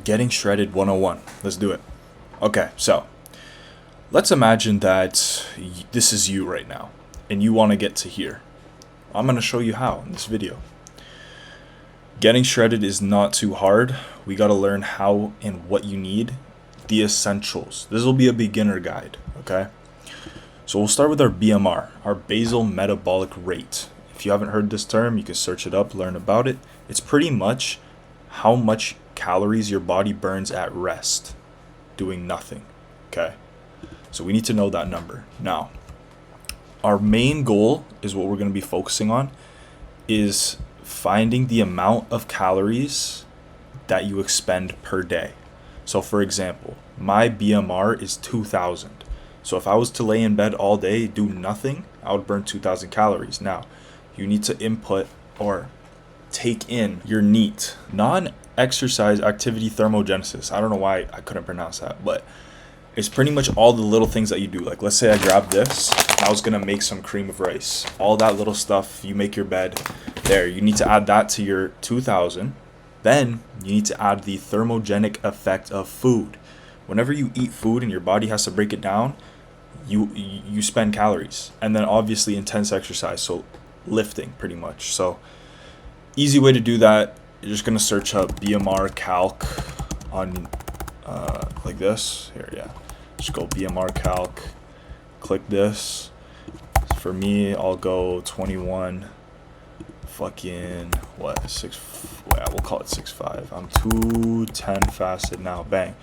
Getting shredded 101. Let's do it. Okay, so let's imagine that this is you right now and you want to get to here. I'm going to show you how in this video. Getting shredded is not too hard. We got to learn how and what you need, the essentials. This will be a beginner guide, okay? So we'll start with our BMR, our basal metabolic rate. If you haven't heard this term, you can search it up, learn about it. It's pretty much how much calories your body burns at rest, doing nothing, okay? So we need to know that number. Now, our main goal is what we're going to be focusing on is finding the amount of calories that you expend per day. So for example, my BMR is 2,000. So if I was to lay in bed all day, do nothing, I would burn 2,000 calories. Now, you need to input or take in your NEAT, non-exercise activity thermogenesis. I don't know why I couldn't pronounce that, but it's pretty much all the little things that you do. Like, let's say I grab this, I was gonna make some cream of rice. All that little stuff, you make your bed. There, you need to add that to your 2,000. Then you need to add the thermogenic effect of food. Whenever you eat food and your body has to break it down, you spend calories. And then obviously intense exercise, so lifting pretty much. So easy way to do that, you're just gonna search up BMR calc on like this. Here, yeah. Just go BMR calc, click this. For me, I'll go 21 fucking what, yeah, we'll call it 6'5". I'm 210 fasted now, bang.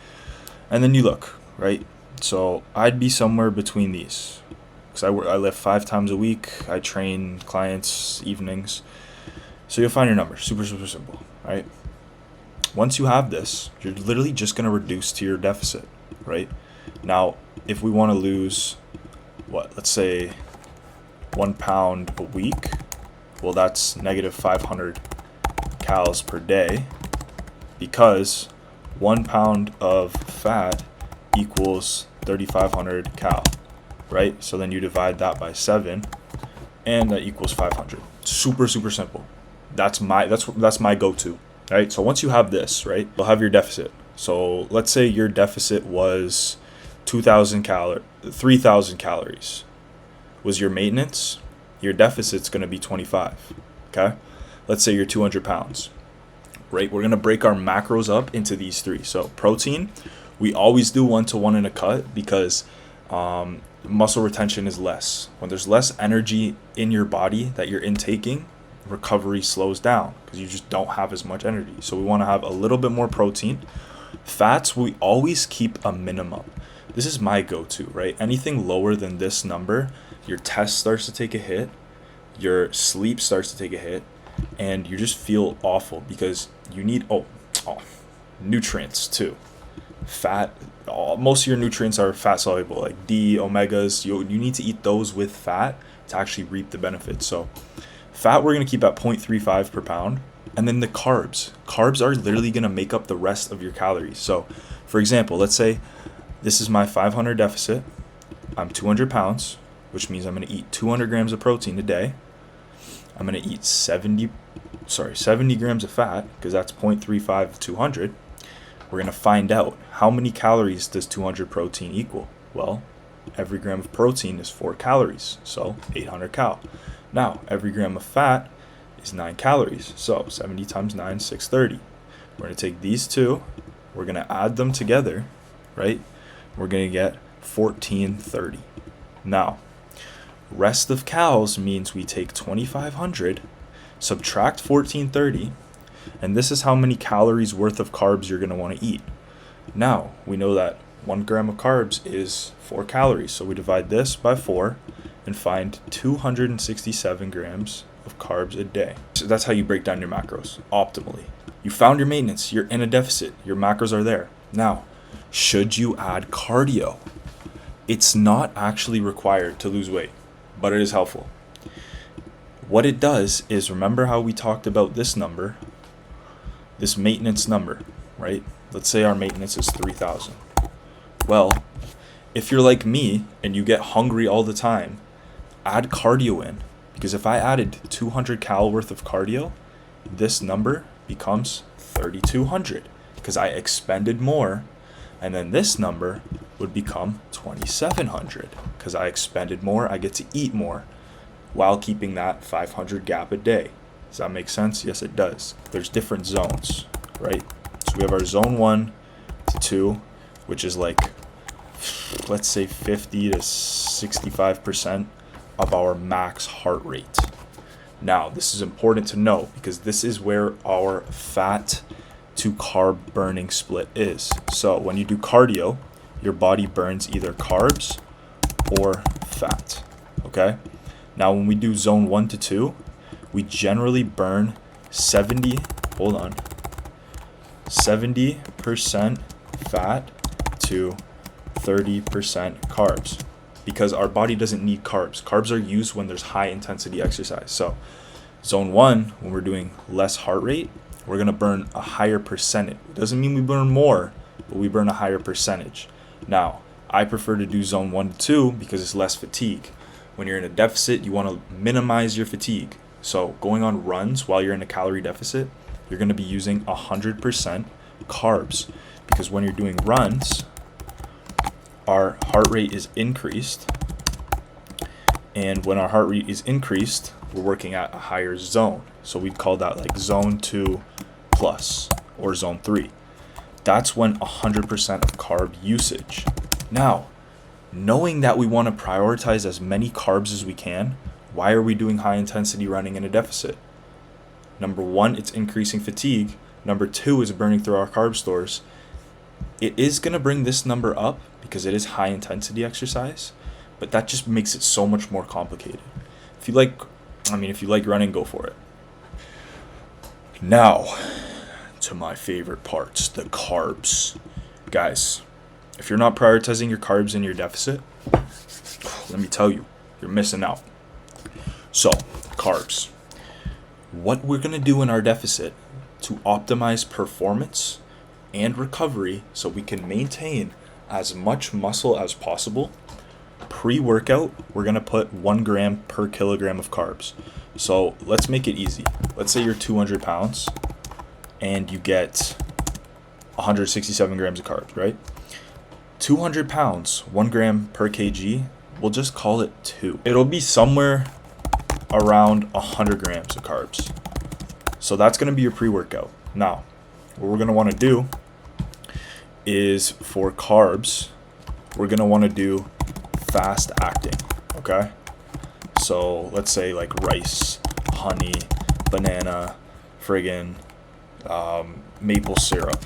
And then you look, right? So I'd be somewhere between these, because I lift 5 times a week. I train clients evenings. So you'll find your number. Super simple, right? Once you have this, you're literally just going to reduce to your deficit, right? Now, if we want to lose, let's say 1 pound a week, well, that's negative 500 calories per day, because 1 pound of fat equals 3,500 cal, right? So then you divide that by 7, and that equals 500. Super simple. That's my go-to, right? So once you have this, right, you'll have your deficit. So let's say your deficit was 3,000 calories was your maintenance. Your deficit's going to be 25, okay? Let's say you're 200 pounds, right? We're going to break our macros up into these 3. So protein, we always do 1-to-1 in a cut, because muscle retention is less. When there's less energy in your body that you're intaking, recovery slows down because you just don't have as much energy. So we want to have a little bit more protein. Fats, we always keep a minimum. This is my go-to, right? Anything lower than this number, your test starts to take a hit, your sleep starts to take a hit, and you just feel awful because you need nutrients too. Fat, most of your nutrients are fat soluble, like D, omegas. You need to eat those with fat to actually reap the benefits. So fat, we're going to keep at 0.35 per pound. And then the carbs are literally going to make up the rest of your calories. So for example, let's say this is my 500 deficit. I'm 200 pounds, which means I'm going to eat 200 grams of protein a day. I'm going to eat 70 grams of fat, because that's 0.35 of 200. We're going to find out how many calories does 200 protein equal. Well, every gram of protein is 4 calories, so 800 cal. Now, every gram of fat is 9 calories, so 70 times 9, 630. We're going to take these two, we're going to add them together, right? We're going to get 1430. Now, rest of calories means we take 2,500, subtract 1430, and this is how many calories worth of carbs you're going to want to eat. Now, we know that 1 gram of carbs is 4 calories, so we divide this by 4 and find 267 grams of carbs a day. So that's how you break down your macros optimally. You found your maintenance, you're in a deficit, your macros are there. Now, should you add cardio? It's not actually required to lose weight, but it is helpful. What it does is, remember how we talked about this number, this maintenance number, right? Let's say our maintenance is 3,000. Well, if you're like me and you get hungry all the time, add cardio in. Because if I added 200 cal worth of cardio, this number becomes 3,200. because I expended more. And then this number would become 2,700 because I expended more. I get to eat more while keeping that 500 gap a day. Does that make sense? Yes, it does. There's different zones, right? So we have our zone 1 to 2, which is like, let's say 50 to 65% of our max heart rate. Now, this is important to know because this is where our fat to carb burning split is. So when you do cardio, your body burns either carbs or fat, okay? Now, when we do zone 1 to 2, we generally burn 70% fat to 30% carbs because our body doesn't need carbs. Carbs are used when there's high intensity exercise. So zone 1, when we're doing less heart rate, we're going to burn a higher percentage. It doesn't mean we burn more, but we burn a higher percentage. Now, I prefer to do zone 1 to 2 because it's less fatigue. When you're in a deficit, you want to minimize your fatigue. So going on runs while you're in a calorie deficit, you're going to be using 100% carbs because when you're doing runs, our heart rate is increased. And when our heart rate is increased, we're working at a higher zone. So we'd call that like zone 2 plus or zone 3. That's when 100% of carb usage. Now, knowing that we want to prioritize as many carbs as we can, why are we doing high intensity running in a deficit? Number 1, it's increasing fatigue. Number 2 is burning through our carb stores. It is going to bring this number up because it is high intensity exercise, but that just makes it so much more complicated. If you like running, go for it. Now, to my favorite parts, the carbs. Guys, if you're not prioritizing your carbs in your deficit, let me tell you, you're missing out. So, carbs. What we're going to do in our deficit to optimize performance and recovery so we can maintain as much muscle as possible. Pre-workout, we're going to put 1 gram per kilogram of carbs. So let's make it easy. Let's say you're 200 pounds and you get 167 grams of carbs, right? 200 pounds, 1 gram per kg, we'll just call it 2. It'll be somewhere around 100 grams of carbs. So that's going to be your pre-workout. Now, what we're going to want to do is for carbs, we're going to want to do fast acting, okay? So let's say like rice, honey, banana, maple syrup.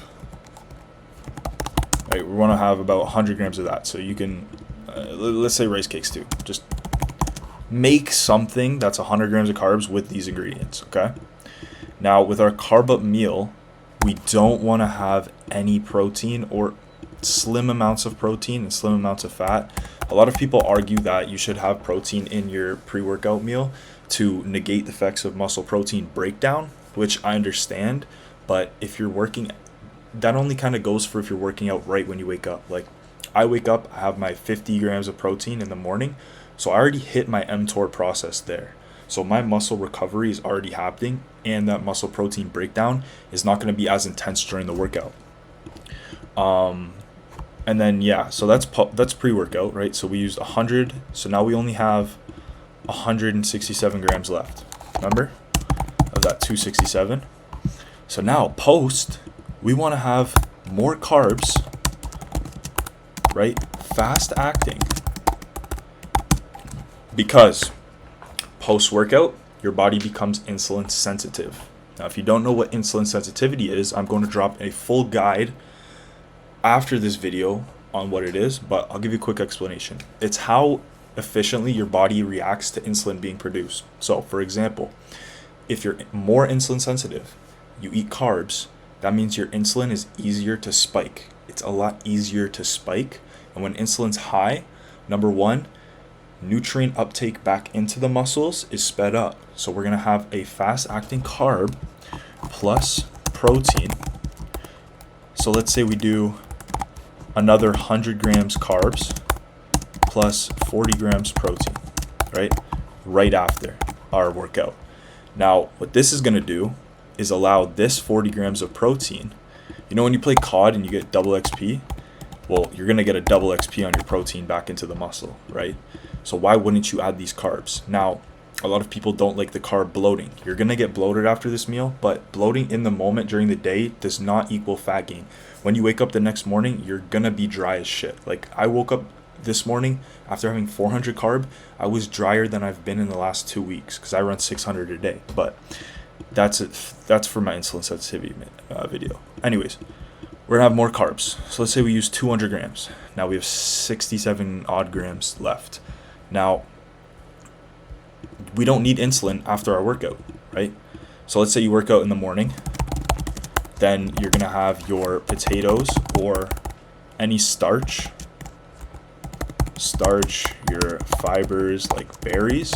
Right, we want to have about 100 grams of that. So you can, let's say rice cakes too. Just make something that's 100 grams of carbs with these ingredients, okay? Now with our carb up meal, we don't want to have any protein or slim amounts of protein and slim amounts of fat. A lot of people argue that you should have protein in your pre-workout meal to negate the effects of muscle protein breakdown, which I understand, but if you're working, that only kind of goes for if you're working out right when you wake up. Like I wake up, I have my 50 grams of protein in the morning, so I already hit my mTOR process there. So my muscle recovery is already happening, and that muscle protein breakdown is not going to be as intense during the workout. And then so that's pre-workout, right? So we used 100, so now we only have 167 grams left. Remember? Of that 267. So now post, we want to have more carbs, right? Fast acting. Because post-workout, your body becomes insulin sensitive. Now, if you don't know what insulin sensitivity is, I'm going to drop a full guide after this video on what it is, but I'll give you a quick explanation. It's how efficiently your body reacts to insulin being produced. So, for example, if you're more insulin sensitive, you eat carbs, that means your insulin is easier to spike. It's a lot easier to spike. And when insulin's high, number 1, nutrient uptake back into the muscles is sped up. So we're going to have a fast-acting carb plus protein. So let's say we do another 100 grams carbs plus 40 grams protein, right after our workout. Now, what this is going to do is allow this 40 grams of protein You know when you play COD and you get double XP? Well, you're going to get a double XP on your protein back into the muscle, right? So why wouldn't you add these carbs? Now, a lot of people don't like the carb bloating. You're going to get bloated after this meal, but bloating in the moment during the day does not equal fat gain. When you wake up the next morning, you're going to be dry as shit. Like, I woke up this morning after having 400 carb. I was drier than I've been in the last 2 weeks because I run 600 a day. But that's it. That's for my insulin sensitivity video. Anyways, we're going to have more carbs. So let's say we use 200 grams. Now we have 67 odd grams left. Now, we don't need insulin after our workout, right? So let's say you work out in the morning. Then you're going to have your potatoes or any starch, your fibers like berries.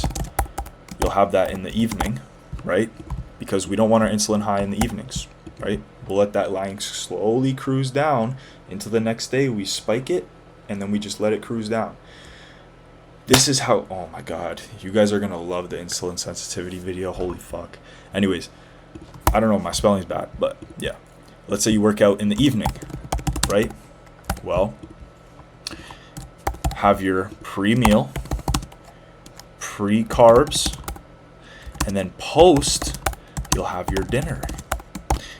You'll have that in the evening, right? Because we don't want our insulin high in the evenings, right? We'll let that line slowly cruise down into the next day. We spike it, and then we just let it cruise down. This is how, oh my God, you guys are going to love the insulin sensitivity video. Holy fuck. Anyways, I don't know, my spelling's bad, but yeah. Let's say you work out in the evening, right? Well, have your pre-meal, pre-carbs, and then post, you'll have your dinner.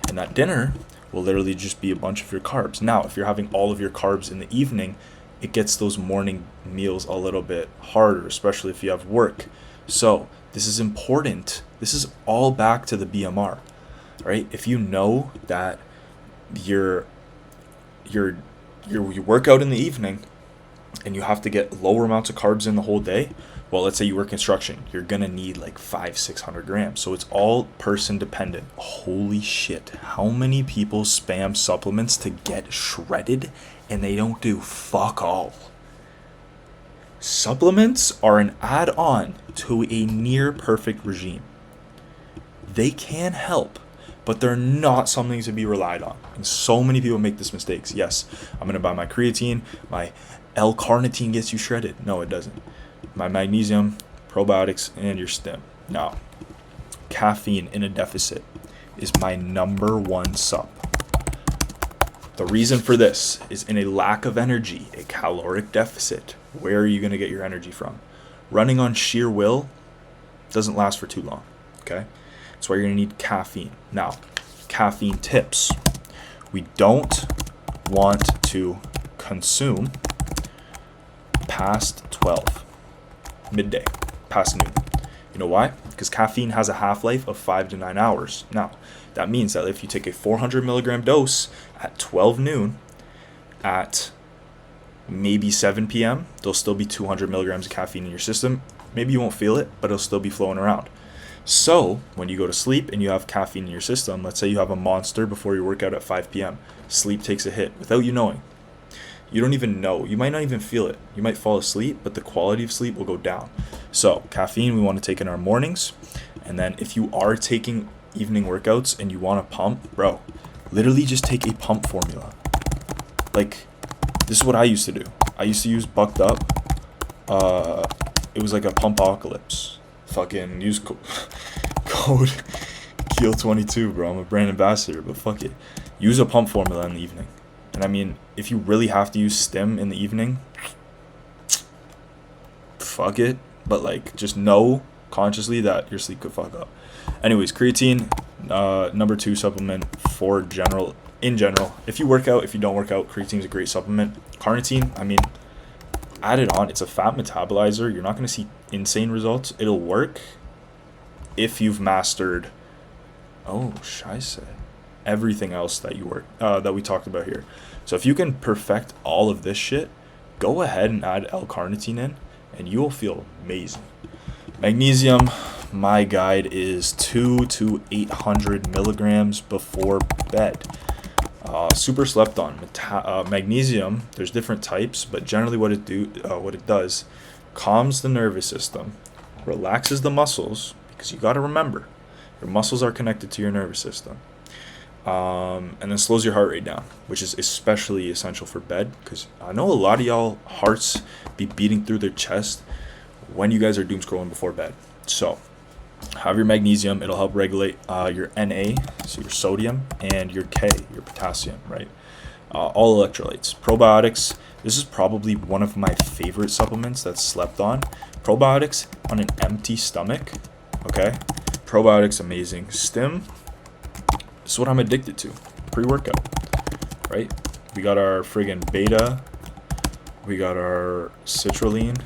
And that dinner will literally just be a bunch of your carbs. Now, if you're having all of your carbs in the evening, it gets those morning meals a little bit harder, especially if you have work. So this is important. This is all back to the BMR, right? If you know that you work out in the evening and you have to get lower amounts of carbs in the whole day, well, let's say you work construction, you're gonna need like 500-600 grams. So it's all person dependent. Holy shit, how many people spam supplements to get shredded and they don't do fuck all? Supplements are an add-on to a near perfect regime. They can help, but they're not something to be relied on. And so many people make this mistakes. Yes, I'm gonna buy my creatine, my L-carnitine gets you shredded. No, it doesn't. My magnesium, probiotics, and your stim. Now, caffeine in a deficit is my number one sup. The reason for this is in a lack of energy, a caloric deficit. Where are you going to get your energy from? Running on sheer will doesn't last for too long, okay? That's why you're going to need caffeine. Now, caffeine tips. We don't want to consume past 12. Midday, past noon. You know why? Because caffeine has a half-life of 5 to 9 hours. Now, that means that if you take a 400 milligram dose at 12 noon, at maybe 7 p.m., there'll still be 200 milligrams of caffeine in your system. Maybe you won't feel it, but it'll still be flowing around. So, when you go to sleep and you have caffeine in your system, let's say you have a monster before your workout at 5 p.m., sleep takes a hit without you knowing. You don't even know. You might not even feel it. You might fall asleep, but the quality of sleep will go down. So caffeine we want to take in our mornings. And then if you are taking evening workouts and you want to pump, bro, literally just take a pump formula. Like, this is what I used to do. I used to use Bucked Up. It was like a pumpocalypse. Fucking use code KEEL22, bro. I'm a brand ambassador, but fuck it. Use a pump formula in the evening. And I mean, if you really have to use stim in the evening, fuck it. But like, just know consciously that your sleep could fuck up. Anyways, creatine, number 2 supplement for in general. If you work out, if you don't work out, creatine is a great supplement. Carnitine, I mean, add it on. It's a fat metabolizer. You're not going to see insane results. It'll work if you've mastered, everything else that we talked about here. So if you can perfect all of this shit, go ahead and add L-carnitine in, and you will feel amazing. Magnesium, my guide is 200 to 800 milligrams before bed. Super slept on. Magnesium, there's different types, but generally what it does, calms the nervous system, relaxes the muscles, because you got to remember, your muscles are connected to your nervous system. And then slows your heart rate down, which is especially essential for bed, because I know a lot of y'all hearts be beating through their chest when you guys are doom scrolling before bed. So Have your magnesium. It'll help regulate your Na, so your sodium, and your K, your potassium, right? All electrolytes. Probiotics. This is probably one of my favorite supplements that's slept on. Probiotics on an empty stomach, okay? Probiotics, amazing. Stim, this is what I'm addicted to. Pre-workout, right? We got our friggin' beta. We got our citrulline.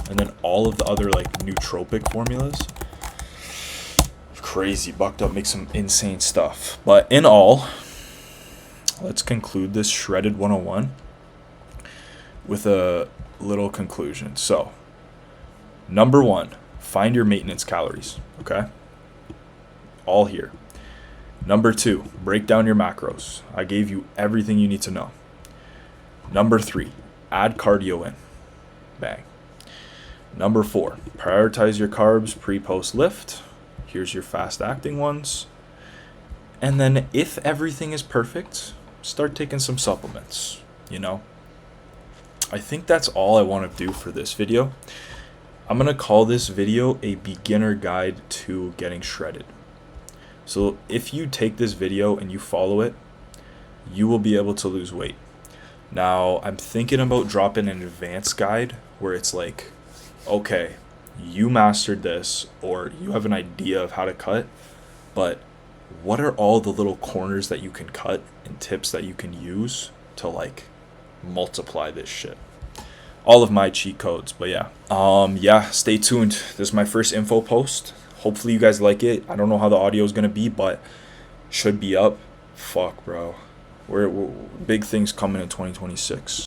And then all of the other like nootropic formulas. Crazy. Bucked Up makes some insane stuff. But in all, let's conclude this Shredded 101 with a little conclusion. So, number 1, find your maintenance calories, okay? All here. Number 2, break down your macros. I gave you everything you need to know. Number 3, add cardio in. Bang. Number 4, prioritize your carbs pre-post lift. Here's your fast acting ones. And then if everything is perfect, start taking some supplements, you know? I think that's all I want to do for this video. I'm going to call this video a beginner guide to getting shredded. So if you take this video and you follow it, you will be able to lose weight. Now, I'm thinking about dropping an advanced guide where it's like, okay, you mastered this, or you have an idea of how to cut, but what are all the little corners that you can cut and tips that you can use to like multiply this shit? All of my cheat codes. But yeah, stay tuned. This is my first info post. Hopefully you guys like it. I don't know how the audio is gonna be, but should be up. Fuck, bro, we're big things coming in 2026.